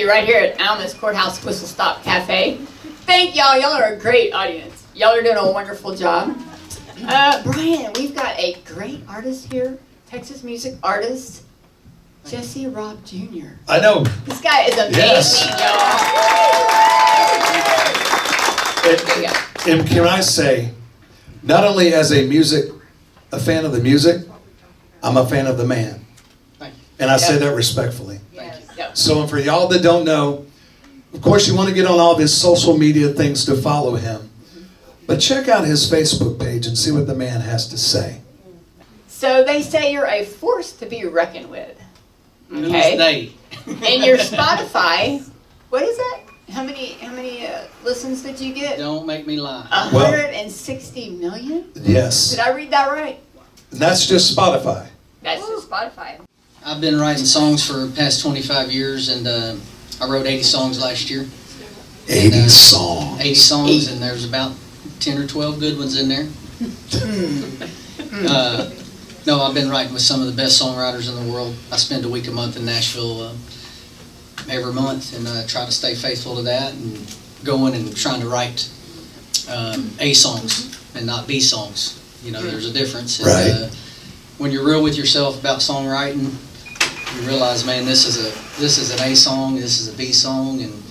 be right here at Alma's Courthouse Whistle Stop Cafe. Thank y'all. Y'all are a great audience. Y'all are doing a wonderful job. Brian, we've got a great artist here, Texas music artist, Jesse Raub Jr. I know. This guy is amazing, yes. And can I say, not only as a fan of the music, I'm a fan of the man. Thank you. And I say that respectfully. Yes. Yep. So for y'all that don't know, of course you want to get on all his social media things to follow him. But check out his Facebook page and see what the man has to say. So they say you're a force to be reckoned with. Okay. And your Spotify, what is that? How many listens did you get? Don't make me lie. 160 million? Yes. Did I read that right? And that's just Spotify. That's just Spotify. I've been writing songs for the past 25 years, and I wrote 80 songs last year. 80 songs. 80 songs, and there's about 10 or 12 good ones in there. No, I've been writing with some of the best songwriters in the world. I spend a week a month in Nashville every month, and try to stay faithful to that and going and trying to write A songs and not B songs. You know, there's a difference. Right. And, when you're real with yourself about songwriting, you realize, man, this is an A song, this is a B song, and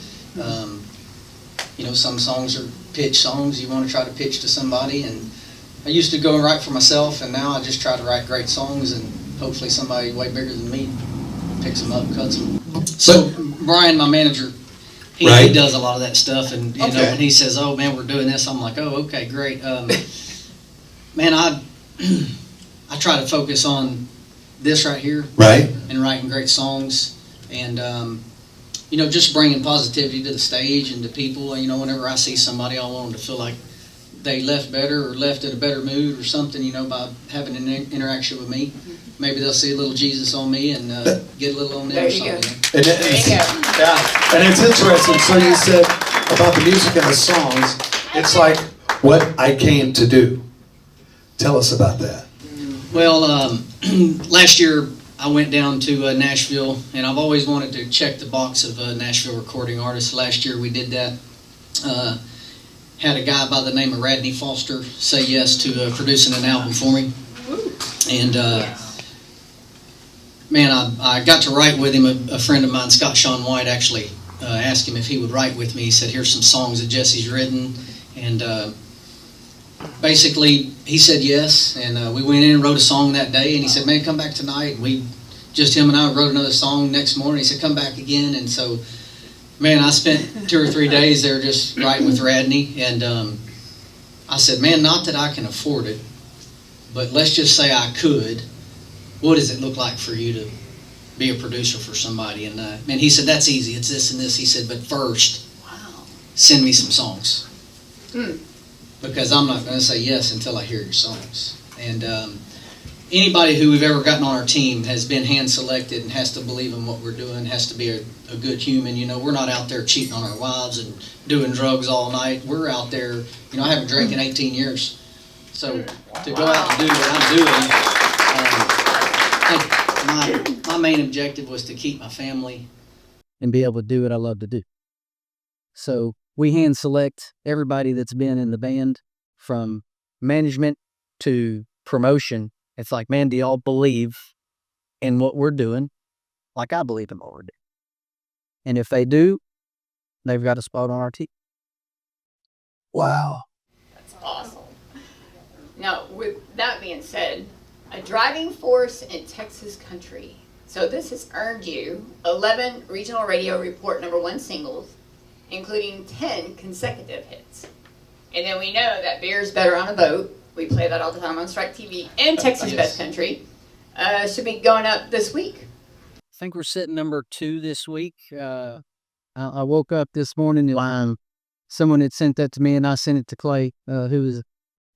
you know, some songs are pitch songs you want to try to pitch to somebody. And I used to go and write for myself, and now I just try to write great songs, and hopefully somebody way bigger than me picks them up, cuts them. So Brian, my manager, he does a lot of that stuff, and you know, when he says, "Oh man, we're doing this," I'm like, "Oh, okay, great." Man, I try to focus on this right here, and writing great songs, and you know, just bringing positivity to the stage and to people. You know, whenever I see somebody, I want them to feel like they left better or left in a better mood or something, you know, by having an interaction with me. Maybe they'll see a little Jesus on me and get a little on them or something. And it's interesting. So you said about the music and the songs, it's like what I came to do. Tell us about that. Well, last year I went down to Nashville, and I've always wanted to check the box of Nashville recording artists. Last year we did that. Had a guy by the name of Radney Foster say yes to producing an album for me. And man, I got to write with him. A friend of mine, Scott Sean White, actually asked him if he would write with me. He said, "Here's some songs that Jesse's written." And basically, he said yes, and we went in and wrote a song that day, and he said, "Man, come back tonight." And him and I wrote another song next morning. He said, "Come back again." And so, man, I spent 2 or 3 days there just writing with Radney, and I said, "Man, not that I can afford it, but let's just say I could. What does it look like for you to be a producer for somebody?" And man, he said, "That's easy. It's this and this." He said, "But first, send me some songs." Because I'm not going to say yes until I hear your songs. And anybody who we've ever gotten on our team has been hand-selected and has to believe in what we're doing, has to be a good human. You know, we're not out there cheating on our wives and doing drugs all night. We're out there, you know, I haven't drank in 18 years. So to go out and do what I'm doing, my main objective was to keep my family and be able to do what I love to do. So we hand select everybody that's been in the band, from management to promotion. It's like, man, do y'all believe in what we're doing like I believe in what we're doing? And if they do, they've got a spot on our team. Wow. That's awesome. Now, with that being said, a driving force in Texas country. So this has earned you 11 regional radio report #1 singles, including 10 consecutive hits. And then we know that beer's better on a boat. We play that all the time on STRYK TV and Texas Best Country. Should be going up this week. I think we're sitting #2 this week. I woke up this morning and someone had sent that to me, and I sent it to Clay, who was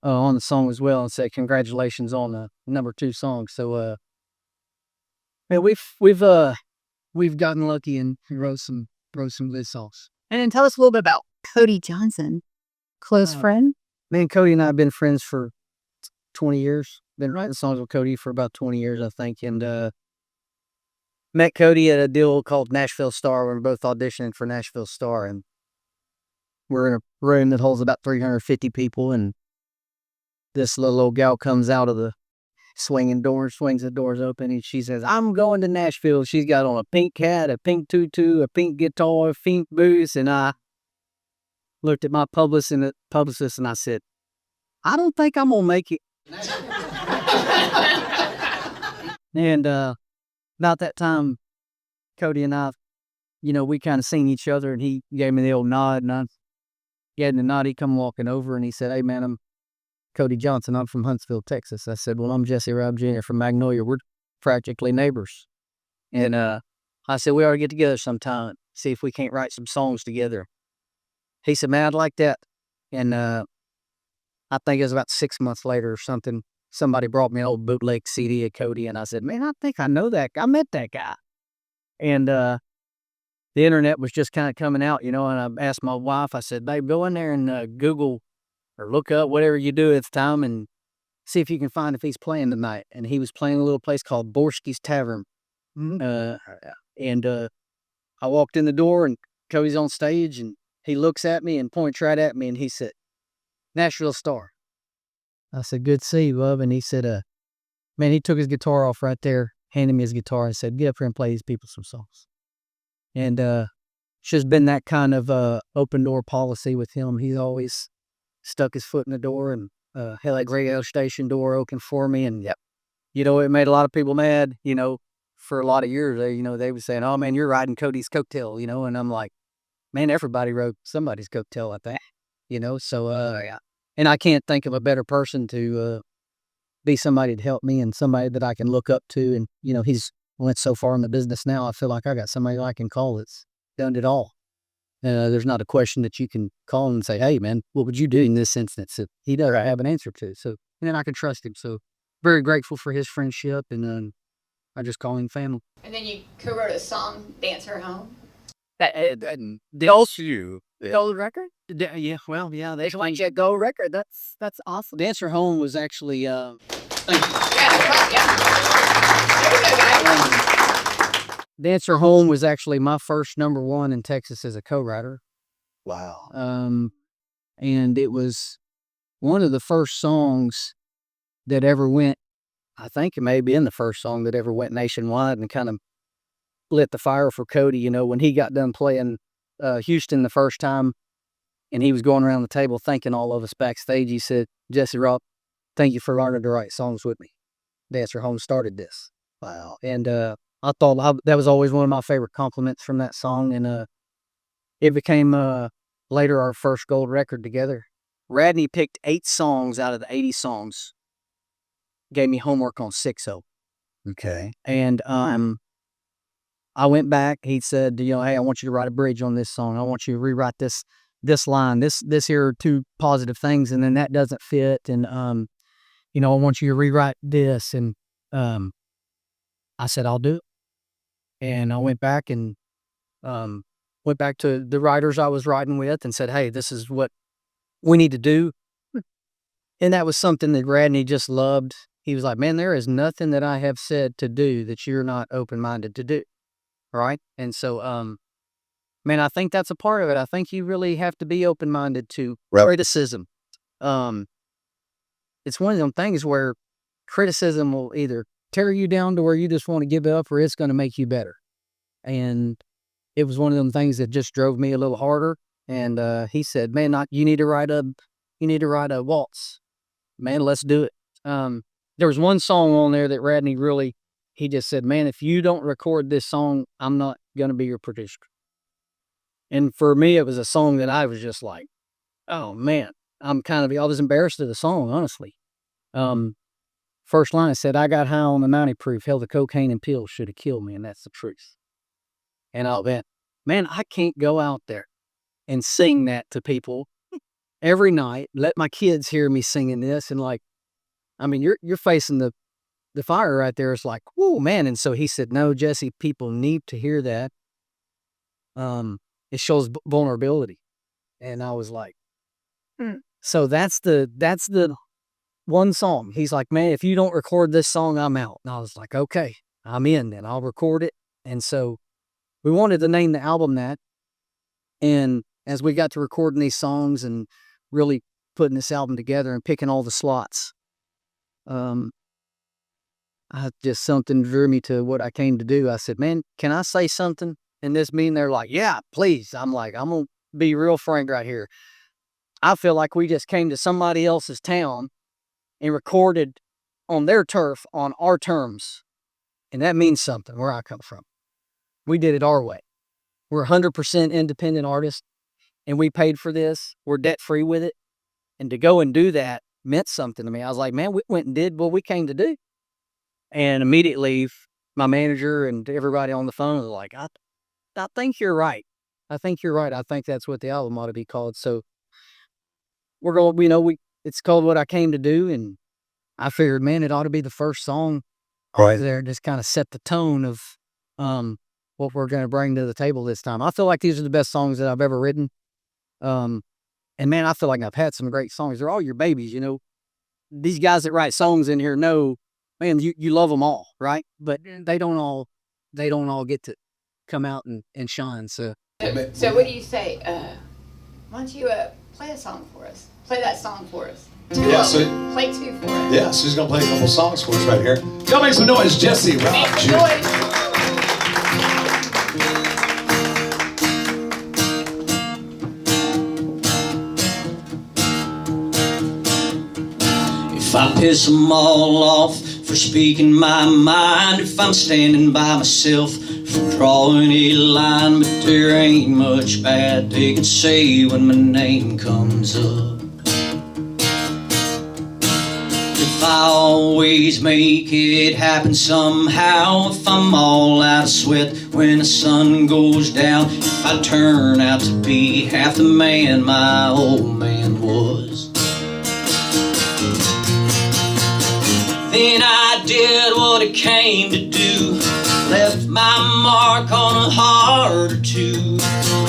on the song as well, and said congratulations on the #2 song. So man, we've gotten lucky and wrote some good songs. And then tell us a little bit about Cody Johnson, close friend. Man, Cody and I have been friends for 20 years. Been writing songs with Cody for about 20 years, I think. And met Cody at a deal called Nashville Star. We were both auditioning for Nashville Star, and we're in a room that holds about 350 people, and this little old gal comes out of the swings the doors open, and she says, "I'm going to Nashville." She's got on a pink hat, a pink tutu, a pink guitar, a pink boots, and I looked at my publicist and I said, "I don't think I'm gonna make it." And about that time, Cody and I, we kind of seen each other, and he gave me the old nod, and I gave him the nod. He come walking over, and he said, "Hey, man, I'm Cody Johnson. I'm from Huntsville, Texas." I said, "Well, I'm Jesse Raub Jr. from Magnolia. We're practically neighbors." And I said, "We ought to get together sometime, see if we can't write some songs together." He said, "Man, I'd like that." And I think it was about 6 months later or something, somebody brought me an old bootleg CD of Cody, and I said, "Man, I think I know that guy. I met that guy." And the internet was just kind of coming out, and I asked my wife, I said, "Babe, go in there and Google or look up whatever you do at the time and see if you can find if he's playing tonight." And he was playing a little place called Borsky's Tavern. And I walked in the door, and Cody's on stage, and he looks at me and points right at me, and he said, "Nashville Star." I said, "Good to see you, bub." And he said, man, he took his guitar off right there, handed me his guitar, and said, "Get up here and play these people some songs." And it's just been that kind of open door policy with him. He's always stuck his foot in the door and held that radio station door open for me. And it made a lot of people mad, for a lot of years. They were saying, "Oh man, you're riding Cody's coattail," and I'm like, man, everybody rode somebody's coattail, I think, so and I can't think of a better person to be somebody to help me and somebody that I can look up to. And, he's went so far in the business now, I feel like I got somebody I can call that's done it all. There's not a question that you can call him and say, "Hey, man, what would you do in this instance?" That he doesn't have an answer to. So, and then I can trust him. So very grateful for his friendship, and I just call him family. And then you co-wrote a song, Dance Her Home. The old record? Yeah, well, yeah, they want you to go record. That's awesome. Dancer Home was actually Thank you. Yeah. There you go, guys. Dancer Home was actually my first #1 in Texas as a co-writer. Wow. And it was one of the first songs that ever went, I think it may have been the first song that ever went nationwide and kind of lit the fire for Cody. When he got done playing Houston the first time, and he was going around the table thanking all of us backstage, he said, "Jesse Raub, thank you for learning to write songs with me. Dancer Home started this." Wow. And I thought that was always one of my favorite compliments from that song. And it became later our first gold record together. Radney picked 8 songs out of the 80 songs, gave me homework on 6 of them. Okay. And I went back. He said, "Hey, I want you to write a bridge on this song. I want you to rewrite this line. This here are 2 positive things, and then that doesn't fit. And I want you to rewrite this." And I said, "I'll do it." And I went back and went back to the writers I was writing with and said, "Hey, this is what we need to do." And that was something that Radney just loved. He was like, "Man, there is nothing that I have said to do that you're not open-minded to do." Right? And so, man, I think that's a part of it. I think you really have to be open-minded to criticism. It's one of them things where criticism will either tear you down to where you just want to give up, or it's going to make you better. And it was one of them things that just drove me a little harder. And he said, "Man, you need to write a waltz. Man, let's do it." There was one song on there that Radney really, he just said, "Man, if you don't record this song, I'm not going to be your producer." And for me, it was a song that I was just like, oh man, I was embarrassed of the song, honestly. First line said, "I got high on the 90 proof, hell, the cocaine and pills should have killed me, and that's the truth." And I went, man, I can't go out there and sing that to people every night, let my kids hear me singing this. And you're facing the fire right there. It's like, whoa, man. And so he said, "No, Jesse, people need to hear that. It shows vulnerability." And I was like, so that's the one song. He's like, "Man, if you don't record this song, I'm out." And I was like, "Okay, I'm in then. I'll record it." And so we wanted to name the album that. And as we got to recording these songs and really putting this album together and picking all the slots, just something drew me to what I came to do. I said, man, can I say something in this meeting? They're like, yeah, please. I'm like, I'm going to be real frank right here. I feel like we just came to somebody else's town and recorded on their turf on our terms. And that means something where I come from. We did it our way. We're 100% independent artists, and we paid for this. We're debt-free with it. And to go and do that meant something to me. I was like, man, we went and did what we came to do. And immediately, my manager and everybody on the phone was like, I think you're right. I think you're right. I think that's what the album ought to be called. So we're going, it's called What I Came to Do. And I figured, man, it ought to be the first song Right there. Just kind of set the tone of what we're going to bring to the table this time. I feel like these are the best songs that I've ever written. And man, I feel like I've had some great songs. They're all your babies, These guys that write songs in here know, man, you love them all, right? But they don't all get to come out and shine. So what do you say? Why don't you play a song for us? Play that song for us. Play two for us. Yeah, so he's going to play a couple songs for us right here. Y'all make some noise, Jesse, Raub, Make some Jr. noise. If I piss them all off for speaking my mind, if I'm standing by myself for drawing a line, but there ain't much bad they can say when my name comes up. If I always make it happen somehow, if I'm all out of sweat when the sun goes down, if I turn out to be half the man my old man was, then I did what I came to do, left my mark on a heart or two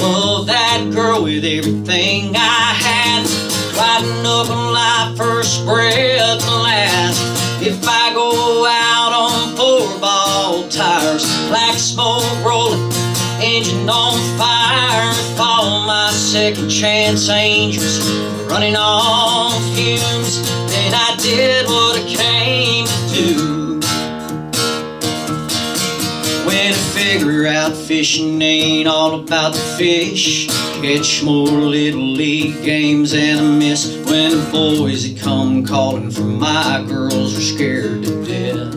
of that girl with everything I had, riding up on life first breath and last. If I go out on 4-ball tires, black smoke rolling, engine on fire, if all my second chance angels running on fumes, then I did what I came to do. When I figure out fishing ain't all about the fish, catch more little league games than I miss, when the boys that come calling for my girls are scared to death.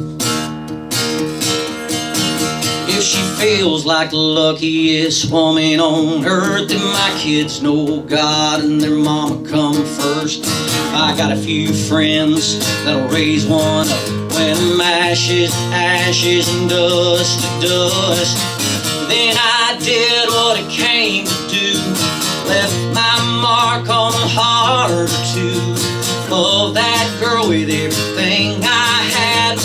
If she feels like the luckiest woman on earth, then my kids know God and their mama come first. I got a few friends that'll raise one up when I'm ashes, ashes and dust to dust. Then I did what I came to do, left my mark on a heart or two of that girl with everything I had,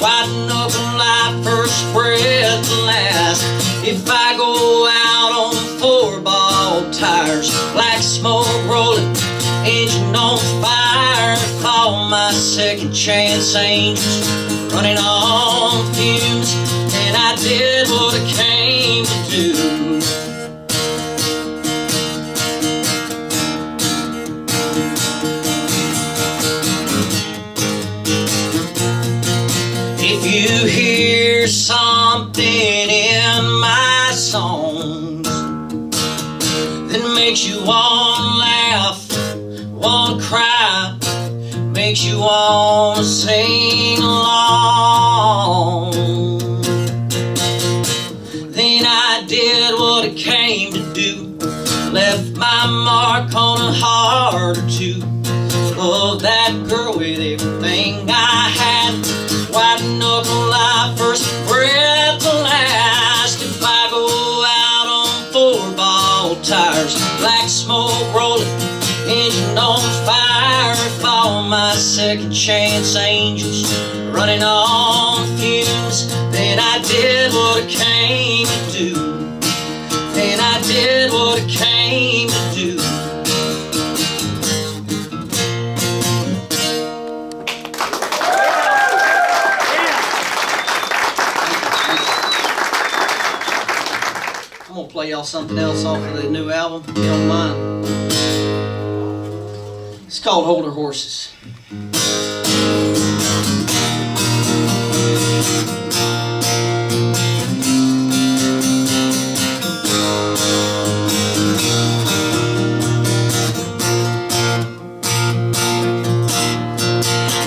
winding up in life first breath to last. If I go out on 4-ball tires, black smoke rolling, engine on fire, if all my second chance angels running on fumes, and I did what I came to do. If you hear something in my songs that makes you want to laugh, want to cry, makes you want to sing along, then I did what I came to do, left my mark on a heart or two of that girl with everything I had, winding up on life first breath to last. If I go out on 4-ball tires, black smoke rolling, engine on fire, if all my second chance angels running on fumes, then I did what I came to do. Then I did what I came to do. play y'all something else off of the new album, if you don't mind. It's called Hold Her Horses.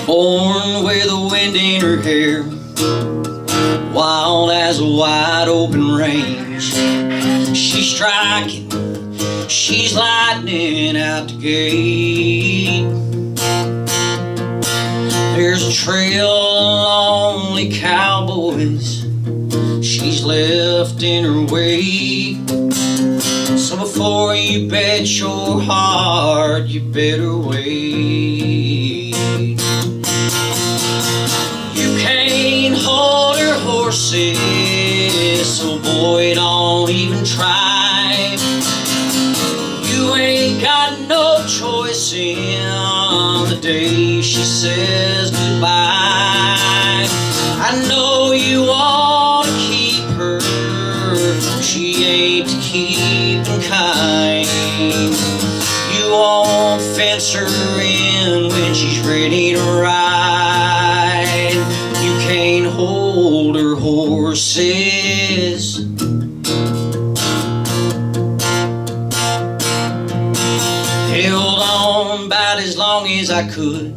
Born with a wind in her hair, wild as a wide open range. She's striking, she's lightning out the gate. There's a trail of lonely cowboys she's left in her wake. So before you bet your heart, you better wait. You can't hold her horses, so boy, don't even try. You ain't got no choice in the day she says goodbye. I know you want to keep her, she ain't to keep in kind. You won't fence her in when she's ready to ride. You can't hold her horses. Held on about as long as I could,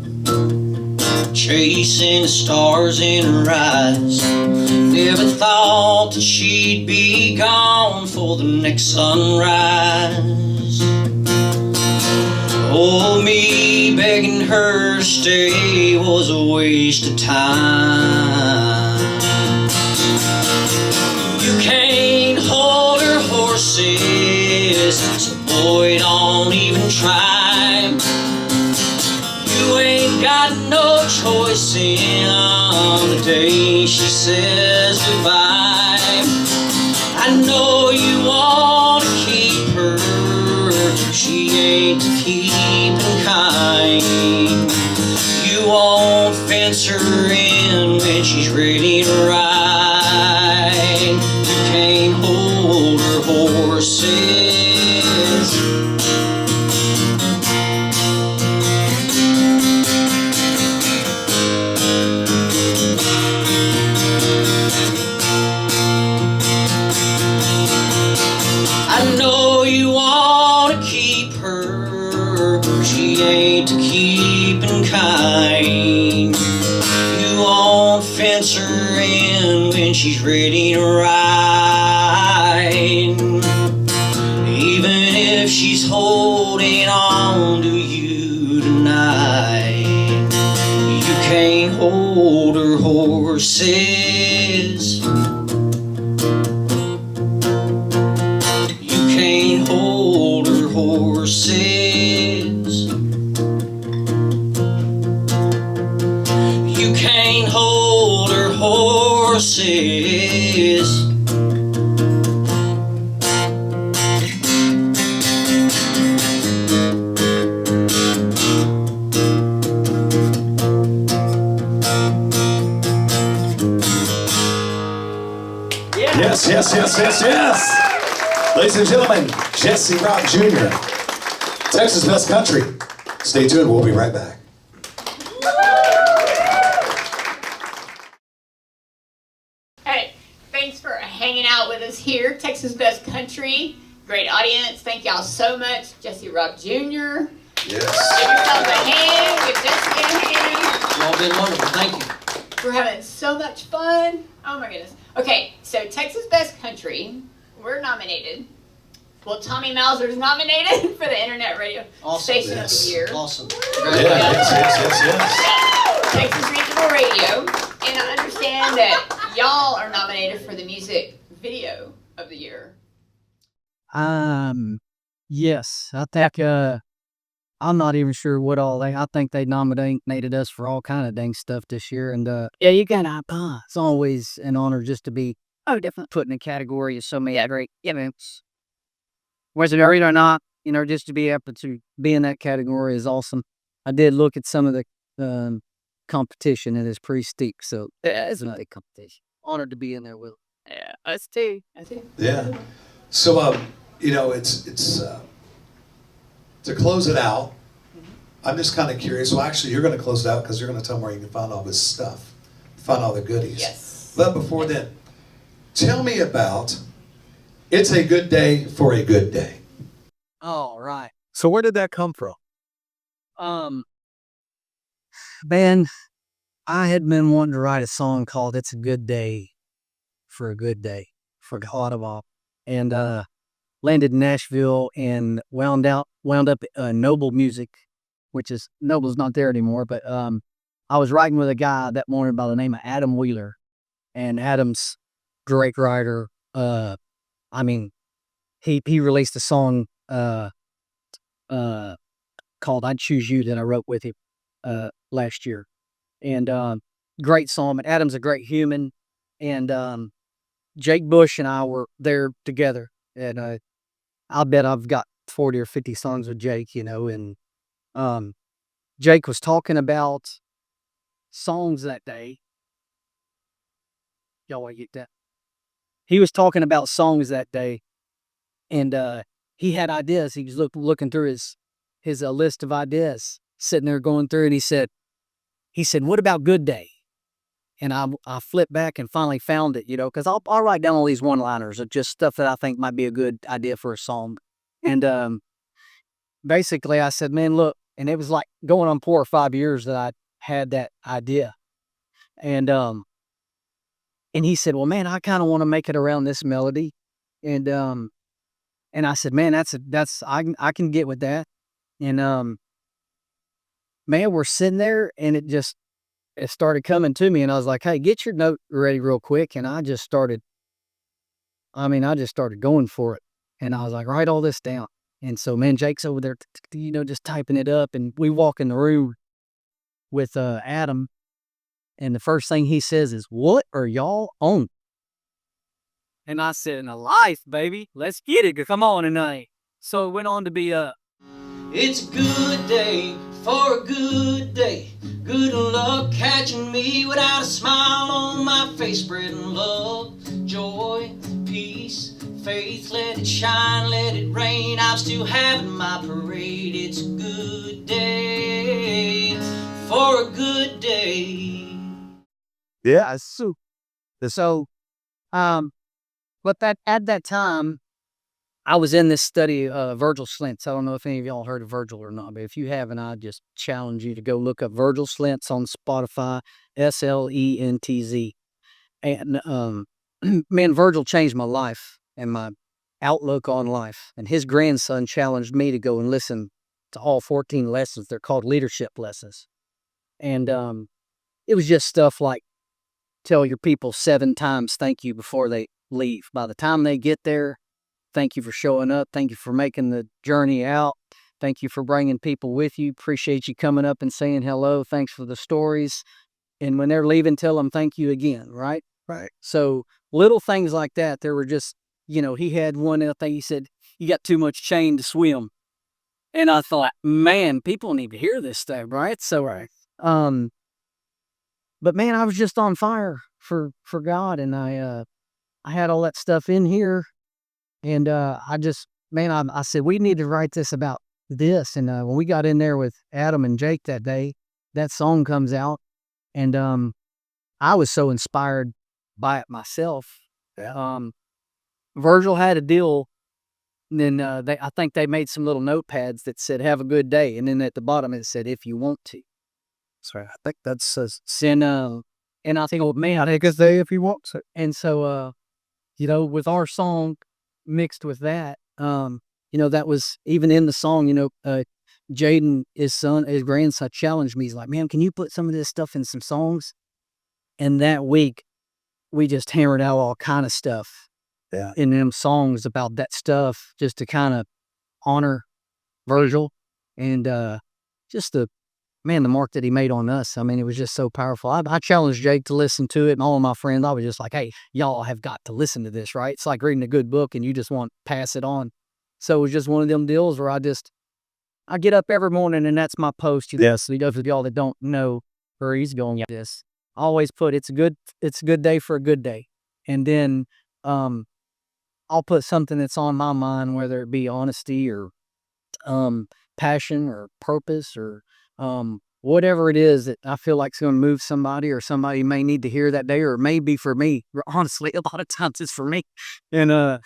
chasing the stars in her eyes. Never thought that she'd be gone for the next sunrise. Oh, me begging her to stay was a waste of time. You can't hold her horses, so boy, don't even try. You ain't got no choice in the day she says goodbye. I know you want to keep her, she ain't to keep in kind. You won't fence her in when she's ready to ride. You can't hold her horses. I know you want to keep her, she ain't to keep in kind. You won't fence her in when she's ready to ride. Even if she's holding on to you tonight, you can't hold her horses. Can't hold her horses. You can't hold her horses. Yes, yes, yes, yes, yes. Ladies and gentlemen, Jesse Raub Jr., Texas Best Country. Stay tuned, we'll be right back. Hey, thanks for hanging out with us here, Texas Best Country. Great audience. Thank y'all so much. Jesse Raub Jr. Yes. Give yourselves a hand. Give Jesse a hand. Y'all been wonderful, thank you. We're having so much fun. Oh my goodness. Okay, so Texas Best Country, we're nominated. Well, Tommy Mauser's nominated for the Internet Radio Station Yes. of the Year. Awesome. Yeah, yes, yes, yes, yes. Texas Regional Radio. And I understand that y'all are nominated for the Music Video of the Year. Yes, I think, I'm not even sure what all I think they nominated us for all kind of dang stuff this year. And, yeah, you got it's always an honor just to be put in a category of so many great, whether it or not, just to be able to be in that category is awesome. I did look at some of the competition, and it's pretty steep. So yeah, it's another competition. Honored to be in there with them. Yeah, us too. Us too. Yeah. So, it's to close it out. I'm just kind of curious. Well, actually, you're going to close it out because you're going to tell them where you can find all this stuff, find all the goodies. Yes. But before then, tell me about "It's a Good Day for a Good Day." All right. So where did that come from? Man, I had been wanting to write a song called "It's a Good Day for a Good Day" for Courthouse, and landed in Nashville and wound up Noble Music, which is Noble's not there anymore. But I was writing with a guy that morning by the name of Adam Wheeler, and Adam's great writer. I mean, he released a song called "I'd Choose You" that I wrote with him last year, and great song. And Adam's a great human, and Jake Bush and I were there together, and I'll bet I've got 40 or 50 songs with Jake, and Jake was talking about songs that day. Y'all want to get that? He was talking about songs that day, and he had ideas. He was looking through his list of ideas, sitting there going through, and he said, "What about Good Day?" And I flipped back and finally found it, because I'll write down all these one-liners of just stuff that I think might be a good idea for a song. And basically I said, man, look, and it was like going on 4 or 5 years that I had that idea. And he said, well, man, I kind of want to make it around this melody. And I said, man, I can get with that. And man, we're sitting there and it started coming to me, and I was like, hey, get your note ready real quick. And I just started going for it. And I was like, write all this down. And so, man, Jake's over there, just typing it up. And we walk in the room with Adam. And the first thing he says is, what are y'all on? And I said, in a life, baby, let's get it. Come on tonight. So it went on to be It's a good day for a good day. Good luck catching me without a smile on my face. Spreading love, joy, peace, faith. Let it shine, let it rain. I'm still having my parade. It's a good day for a good day. Yeah, it's so. but at that time, I was in this study of Virgil Slintz. I don't know if any of y'all heard of Virgil or not, but if you haven't, I just challenge you to go look up Virgil Slintz on Spotify, Slentz. And man, Virgil changed my life and my outlook on life. And his grandson challenged me to go and listen to all 14 lessons. They're called leadership lessons. And it was just stuff like, tell your people 7 times thank you before they leave. By the time they get there, thank you for showing up. Thank you for making the journey out. Thank you for bringing people with you. Appreciate you coming up and saying hello. Thanks for the stories. And when they're leaving, tell them thank you again, right? Right. So little things like that. There were just, he had one other thing. He said, you got too much chain to swim. And I thought, man, people need to hear this stuff, right? So, Right. but man, I was just on fire for God. And I had all that stuff in here. And I said, we need to write this about this. And when we got in there with Adam and Jake that day, that song comes out. And I was so inspired by it myself. Yeah. Virgil had a deal. And then I think they made some little notepads that said, have a good day. And then at the bottom it said, if you want to. So I think that's And I think, oh, man, take a day if you want to. and so, with our song mixed with that, that was even in the song, Jaden, his grandson challenged me. He's like, man, can you put some of this stuff in some songs? And that week we just hammered out all kind of stuff in them songs about that stuff, just to kind of honor Virgil and just the mark that he made on us. I mean, it was just so powerful. I challenged Jake to listen to it, and all of my friends, I was just like, hey, y'all have got to listen to this, right? It's like reading a good book and you just want to pass it on. So it was just one of them deals where I get up every morning and that's my post. Yes. For y'all that don't know where he's going at this, I always put, it's a good day for a good day. And then I'll put something that's on my mind, whether it be honesty or passion or purpose or whatever it is that I feel like is going to move somebody or somebody may need to hear that day, or maybe for me. Honestly, a lot of times it's for me, and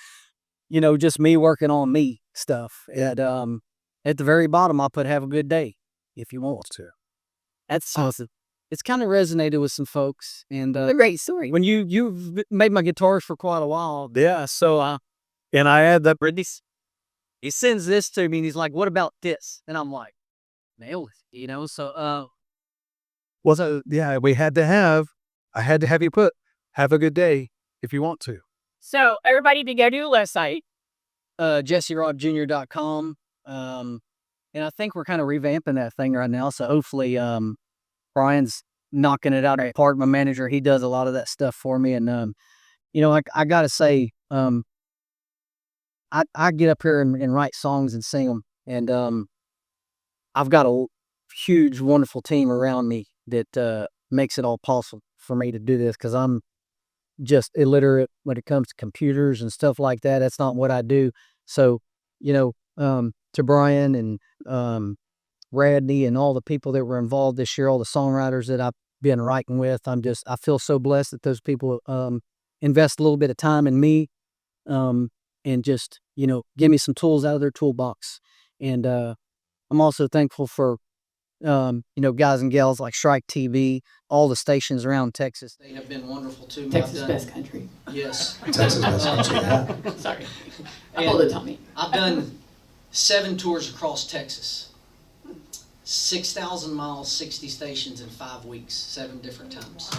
just me working on me stuff. At the very bottom, I'll put "Have a good day" if you want to. That's awesome. It's kind of resonated with some folks, and A great story. when you've made my guitars for quite a while, Yeah. So, and I had that. Brittany's. He sends this to me and he's like, "What about this?" And I'm like, "Nailed it," So, Well, so yeah, I had to have you put "Have a good day" if you want to. So everybody to go to the website. JesseRaubJr.com. And I think we're kind of revamping that thing right now. So hopefully, Brian's knocking it out of the park. My manager, he does a lot of that stuff for me. And, I gotta say, I get up here and write songs and sing them. And, I've got a huge, wonderful team around me that, makes it all possible for me to do this. 'Cause I'm just illiterate when it comes to computers and stuff like that. That's not what I do. So, to Brian and Radney and all the people that were involved this year, all the songwriters that I've been writing with, I feel so blessed that those people invest a little bit of time in me, and just, give me some tools out of their toolbox. And I'm also thankful for guys and gals like STRYK TV, all the stations around Texas. They have been wonderful too. Texas best country. Yes. Texas best country, yeah. Sorry. I pulled it on me. I've done 7 tours across Texas. 6,000 miles, 60 stations in 5 weeks, 7 different times.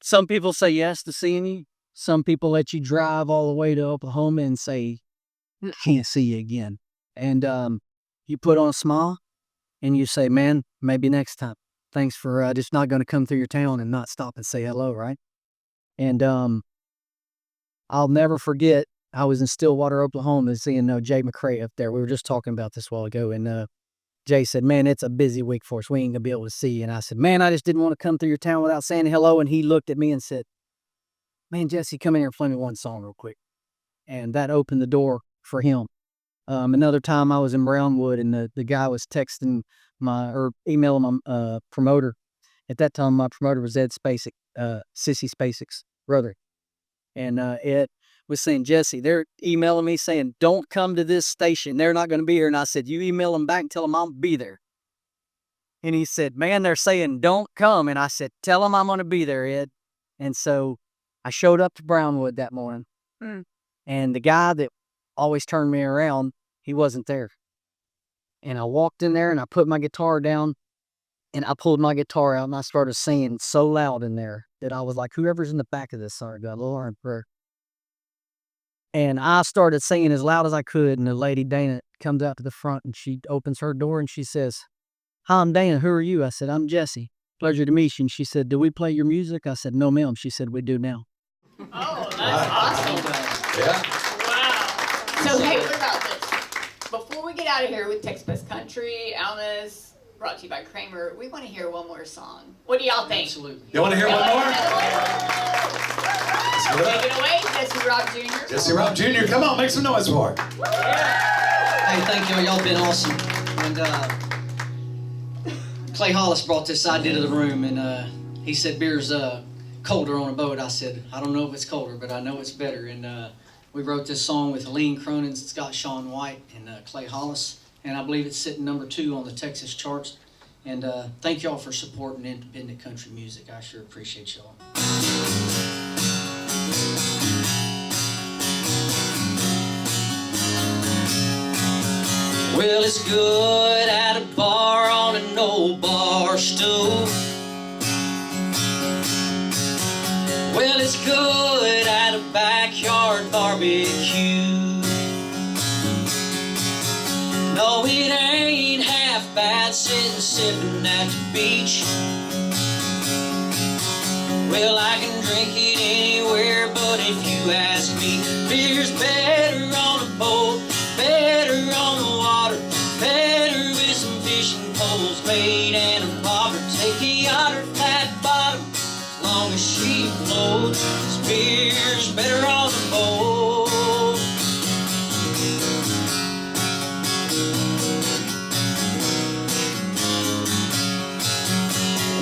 Some people say yes to seeing you. Some people let you drive all the way to Oklahoma and say, "I can't see you again." And you put on a smile and you say, "Man, maybe next time. Thanks for just not going to come through your town and not stop and say hello," right? And I'll never forget, I was in Stillwater, Oklahoma, seeing Jay McCrae up there. We were just talking about this a while ago, and Jay said, "Man, it's a busy week for us. We ain't going to be able to see you." And I said, "Man, I just didn't want to come through your town without saying hello." And he looked at me and said, "Man, Jesse, come in here and play me one song real quick." And that opened the door for him. Another time I was in Brownwood, and the guy was texting emailing my promoter. At that time, my promoter was Ed Spacek, Sissy Spacek's brother. And Ed was saying, "Jesse, they're emailing me saying, don't come to this station. They're not going to be here." And I said, "You email them back and tell them I'll be there." And he said, "Man, they're saying don't come." And I said, "Tell them I'm going to be there, Ed." And so I showed up to Brownwood that morning. And the guy that always turned me around, he wasn't there. And I walked in there and I put my guitar down and I pulled my guitar out and I started singing so loud in there that I was like, whoever's in the back of this song, God, Lord, in prayer. And I started singing as loud as I could. And the lady, Dana, comes out to the front and she opens her door and she says, "Hi, I'm Dana. Who are you?" I said, "I'm Jesse. Pleasure to meet you." And she said, "Do we play your music?" I said, "No, ma'am." She said, "We do now." Oh, that's awesome. Yeah. Wow. So, hey, what about this? Before we get out of here with Texas Best Country, Alma's, brought to you by Kramer, we want to hear one more song. What do y'all think? Absolutely. You want to hear one more? Take it away, Jesse Raub Jr. Jesse Raub Jr., come on, make some noise for it. Hey, thank y'all. Y'all been awesome. And Clay Hollis brought this idea to the room, and he said beer's colder on a boat. I said, I don't know if it's colder, but I know it's better. And we wrote this song with Helene Cronin, Scott Shawn White, and Clay Hollis. And I believe it's sitting number 2 on the Texas charts. And thank y'all for supporting independent country music. I sure appreciate y'all. Well, it's good at a bar on an old bar stool. Well, it's good at a backyard barbecue. No, it ain't half bad sitting sipping at the beach. Well, I can drink it anywhere, but if you ask me, beer's better on a boat, better on the water, better with some fishing poles, bait and a bobber. Take a yacht or flat bottom, as long as she beer's better on the boat.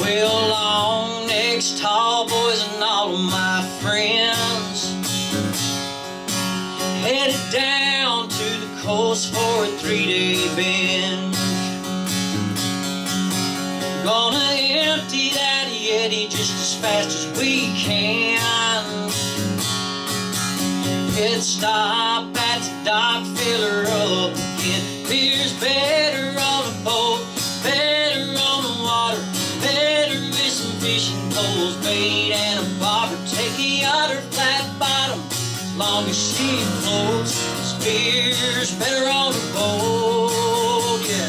Well, long necks, tall boys, and all of my friends headed down to the coast for a 3-day binge. Gonna empty that Yeti just as fast as we can. Pit stop at the dock, fill her up again. Beer's better on a boat, better on the water, better with some fishing poles, bait and a bobber. Take a yacht or flat bottom, as long as she floats. This beer's better on the boat, yeah.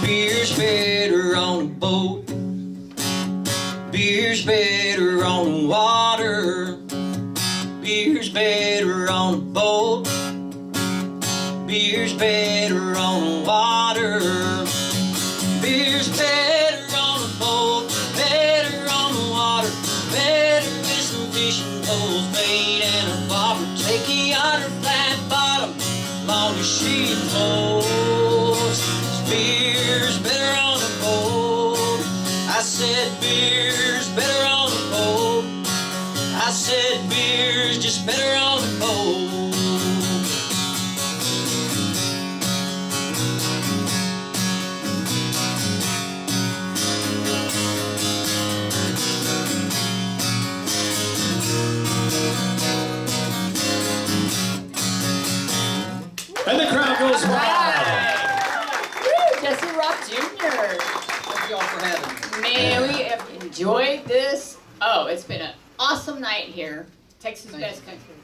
Beer's better on the boat. Beer's better on the water. Beer's better on the boat. Beer's better on the water. Beer's better on the boat. Better on the water. Better with some fishing poles, bait and a bobber. Take a yacht or flat bottom, as long as she floats. Beer's better on the boat. I said beer's better on the boat. I said beer's just better on the boat. And the crowd goes wild. Jesse Raub Jr. Thank y'all for having me. Man, we have enjoyed this. Oh, it's been an awesome night here. Texas Thank Best Country.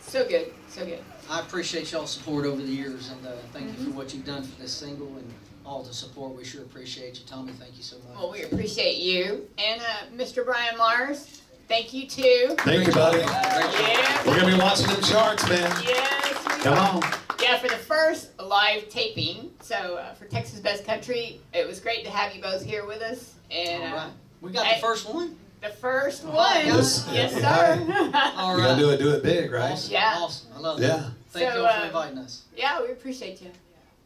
So good, so good. I appreciate y'all's support over the years, and thank you for what you've done for this single and all the support. We sure appreciate you. Tommy, thank you so much. Well, we appreciate you. And Mr. Brian Mars, thank you too. Thank you, buddy. Yeah. We're gonna be watching them charts, man. Yes, we Come are. on. Yeah, for the first live taping. So for Texas Best Country, it was great to have you both here with us. And All right. We got hey. the first one? the first one. right, guys. Yes, Yeah. sir. All You right. gotta do it big, right? Awesome. Yeah. Awesome. I love it. Yeah. Thank So, you all for inviting us. Yeah, we appreciate you.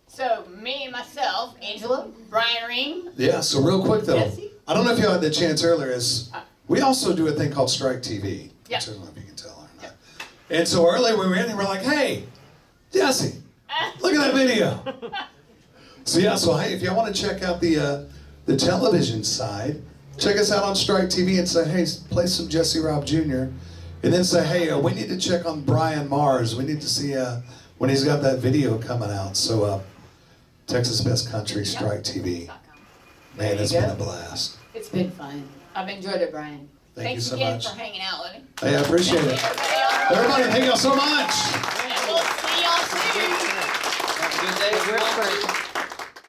So me and myself, Angela, Brian Ring, Yeah, so real quick though, Jesse? I don't know if you had the chance earlier, is we also do a thing called STRYK TV. Yeah. Which I don't know if you can tell or not. And so earlier we were in and we're like, hey, Jesse, look at that video. So yeah, so hey, if y'all want to check out the television side, check us out on STRYK TV and say, hey, play some Jesse Raub Jr. And then say, hey, we need to check on Brian Mars. We need to see when he's got that video coming out. So Texas Best Country, STRYK TV. Man, it's been a blast. It's been fun. I've enjoyed it, Brian. Thank you Thanks so again much. for hanging out with me. Hey, I appreciate it. Everybody, thank y'all so much. And we'll see y'all soon. Have a good day, everyone.